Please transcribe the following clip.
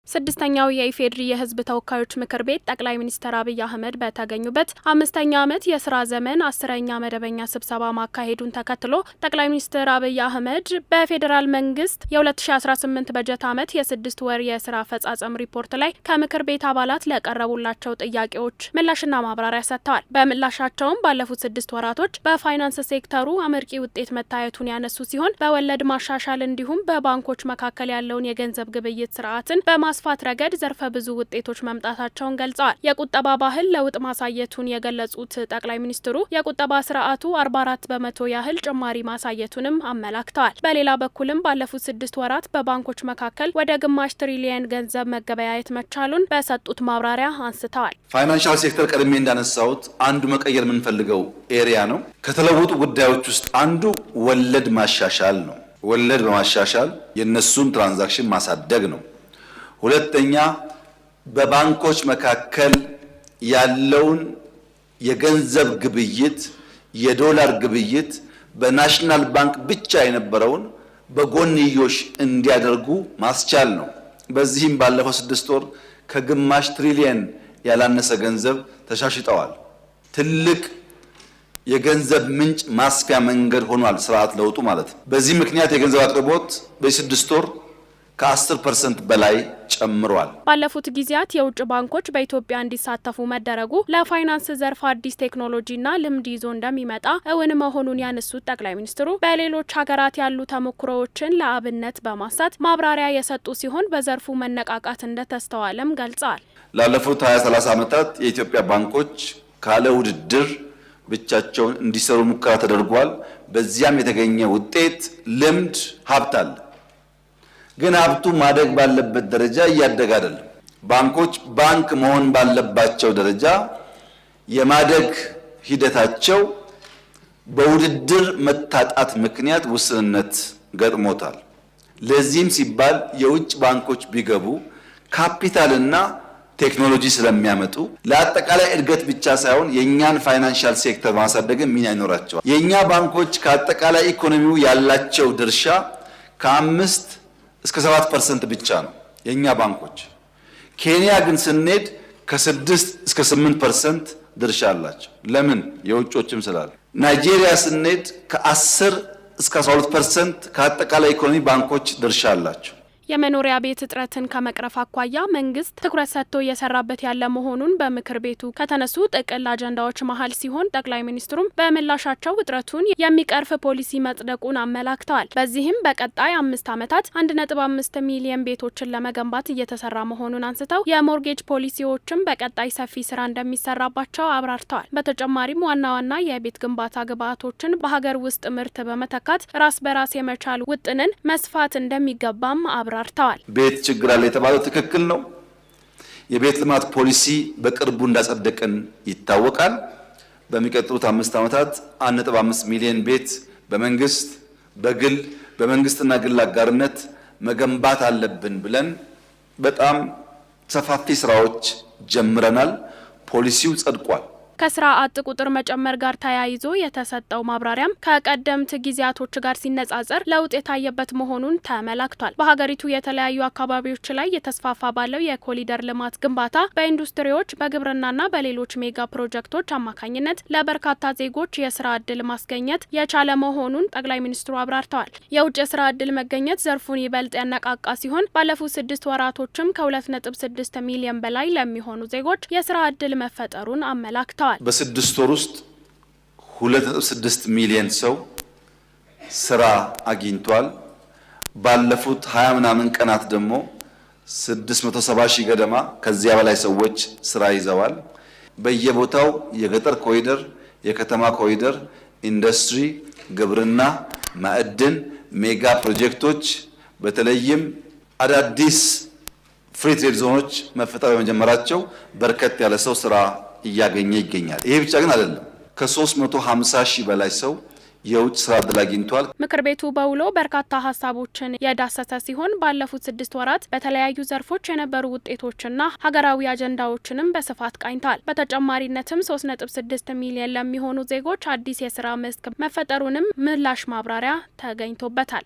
ስድስተኛው የኢፌዴሪ የሕዝብ ተወካዮች ምክር ቤት ጠቅላይ ሚኒስትር አብይ አህመድ በተገኙበት አምስተኛ ዓመት የስራ ዘመን 10ኛ መደበኛ ስብሰባ ማካሄዱን ተከትሎ ጠቅላይ ሚኒስትር አብይ አህመድ በፌዴራል መንግስት የ2018 በጀት ዓመት የ6 ወር የስራ አፈጻጸም ሪፖርት ላይ ከምክር ቤት አባላት ለቀረቡላቸው ጥያቄዎች ምላሽና ማብራሪያ ሰጥተዋል። በምላሻቸውም ባለፉት 6 ወራቶች በፋይናንስ ሴክተሩ አመርቂ ውጤት መታየቱን ያነሱ ሲሆን በወለድ ማሻሻል እንዲሁም በባንኮች መካከል ያለውን የገንዘብ ግብይት ስርዓትን በማስፋት ረገድ ዘርፈ ብዙ ውጤቶች መምጣታቸውን ገልጸዋል። የቁጠባ ባህል ለውጥ ማሳየቱን የገለጹት ጠቅላይ ሚኒስትሩ የቁጠባ ስርዓቱ 44 በመቶ ያህል ጭማሪ ማሳየቱንም አመላክተዋል። በሌላ በኩልም ባለፉት 6 ወራት በባንኮች መካከል ወደ ግማሽ ትሪሊየን ገንዘብ መገበያየት መቻሉን በሰጡት ማብራሪያ አንስተዋል። ፋይናንሻል ሴክተር ቀድሜ እንዳነሳሁት አንዱ መቀየር የምንፈልገው ኤሪያ ነው። ከተለወጡ ጉዳዮች ውስጥ አንዱ ወለድ ማሻሻል ነው። ወለድ በማሻሻል የነሱን ትራንዛክሽን ማሳደግ ነው። ሁለተኛ በባንኮች መካከል ያለውን የገንዘብ ግብይት የዶላር ግብይት በናሽናል ባንክ ብቻ የነበረውን በጎንዮሽ እንዲያደርጉ ማስቻል ነው። በዚህም ባለፈው 6 ወር ከግማሽ ትሪሊየን ያላነሰ ገንዘብ ተሻሽጠዋል። ትልቅ የገንዘብ ምንጭ ማስፊያ መንገድ ሆኗል ስርዓት ለውጡ ማለት ነው። በዚህ ምክንያት የገንዘብ አቅርቦት በ6 ወር ከ10% በላይ ጨምሯል። ባለፉት ጊዜያት የውጭ ባንኮች በኢትዮጵያ እንዲሳተፉ መደረጉ ለፋይናንስ ዘርፍ አዲስ ቴክኖሎጂና ልምድ ይዞ እንደሚመጣ እውን መሆኑን ያነሱት ጠቅላይ ሚኒስትሩ በሌሎች ሀገራት ያሉ ተሞክሮዎችን ለአብነት በማንሳት ማብራሪያ የሰጡ ሲሆን በዘርፉ መነቃቃት እንደተስተዋለም ገልጸዋል። ላለፉት 20-30 ዓመታት የኢትዮጵያ ባንኮች ካለ ውድድር ብቻቸውን እንዲሰሩ ሙከራ ተደርጓል። በዚያም የተገኘ ውጤት፣ ልምድ፣ ሀብት አለ። ግን ሀብቱ ማደግ ባለበት ደረጃ እያደገ አይደለም። ባንኮች ባንክ መሆን ባለባቸው ደረጃ የማደግ ሂደታቸው በውድድር መታጣት ምክንያት ውስንነት ገጥሞታል። ለዚህም ሲባል የውጭ ባንኮች ቢገቡ ካፒታልና ቴክኖሎጂ ስለሚያመጡ ለአጠቃላይ እድገት ብቻ ሳይሆን የኛን ፋይናንሻል ሴክተር ማሳደግ ሚና ይኖራቸዋል። የኛ ባንኮች ከአጠቃላይ ኢኮኖሚው ያላቸው ድርሻ ከ5 እስከ 7% ብቻ ነው የኛ ባንኮች። ኬንያ ግን ስንሄድ ከ6 እስከ 8% ድርሻ አላቸው። ለምን? የውጮችም ስላለ። ናይጄሪያ ስንሄድ ከ10 እስከ 12% ከአጠቃላይ ኢኮኖሚ ባንኮች ድርሻ አላቸው። የመኖሪያ ቤት እጥረትን ከመቅረፍ አኳያ መንግስት ትኩረት ሰጥቶ እየሰራበት ያለ መሆኑን በምክር ቤቱ ከተነሱ ጥቅል አጀንዳዎች መሀል ሲሆን ጠቅላይ ሚኒስትሩም በምላሻቸው እጥረቱን የሚቀርፍ ፖሊሲ መጽደቁን አመላክተዋል። በዚህም በቀጣይ 5 ዓመታት 1.5 ሚሊዮን ቤቶችን ለመገንባት እየተሰራ መሆኑን አንስተው የሞርጌጅ ፖሊሲዎችም በቀጣይ ሰፊ ስራ እንደሚሰራባቸው አብራርተዋል። በተጨማሪም ዋና ዋና የቤት ግንባታ ግብዓቶችን በሀገር ውስጥ ምርት በመተካት ራስ በራስ የመቻል ውጥንን መስፋት እንደሚገባም አብራርተዋል። ቤት ችግር አለ የተባለው ትክክል ነው። የቤት ልማት ፖሊሲ በቅርቡ እንዳጸደቅን ይታወቃል። በሚቀጥሉት 5 ዓመታት 1.5 ሚሊዮን ቤት በመንግስት በግል በመንግስትና ግል አጋርነት መገንባት አለብን ብለን በጣም ሰፋፊ ስራዎች ጀምረናል። ፖሊሲው ጸድቋል። ከስራ አጥ ቁጥር መጨመር ጋር ተያይዞ የተሰጠው ማብራሪያም ከቀደምት ጊዜያቶች ጋር ሲነጻጸር ለውጥ የታየበት መሆኑን ተመላክቷል። በሀገሪቱ የተለያዩ አካባቢዎች ላይ የተስፋፋ ባለው የኮሪደር ልማት ግንባታ በኢንዱስትሪዎች በግብርናና በሌሎች ሜጋ ፕሮጀክቶች አማካኝነት ለበርካታ ዜጎች የስራ ዕድል ማስገኘት የቻለ መሆኑን ጠቅላይ ሚኒስትሩ አብራርተዋል። የውጭ የስራ ዕድል መገኘት ዘርፉን ይበልጥ ያነቃቃ ሲሆን ባለፉት 6 ወራቶችም ከ2.6 ሚሊዮን በላይ ለሚሆኑ ዜጎች የስራ ዕድል መፈጠሩን አመላክተዋል። በ6 ወር ውስጥ 2.6 ሚሊዮን ሰው ስራ አግኝቷል። ባለፉት 20 ምናምን ቀናት ደግሞ 670 ሺህ ገደማ ከዚያ በላይ ሰዎች ስራ ይዘዋል። በየቦታው የገጠር ኮሪደር፣ የከተማ ኮሪደር፣ ኢንዱስትሪ፣ ግብርና፣ ማዕድን፣ ሜጋ ፕሮጀክቶች በተለይም አዳዲስ ፍሪ ትሬድ ዞኖች መፈጠር በመጀመራቸው በርከት ያለ ሰው ስራ እያገኘ ይገኛል። ይሄ ብቻ ግን አይደለም። ከ350 ሺህ በላይ ሰው የውጭ ስራ ዕድል አግኝቷል። ምክር ቤቱ በውሎ በርካታ ሀሳቦችን ያዳሰሰ ሲሆን ባለፉት 6 ወራት በተለያዩ ዘርፎች የነበሩ ውጤቶችና ሀገራዊ አጀንዳዎችንም በስፋት ቃኝቷል። በተጨማሪነትም 3.6 ሚሊዮን ለሚሆኑ ዜጎች አዲስ የስራ መስክ መፈጠሩንም ምላሽ ማብራሪያ ተገኝቶበታል።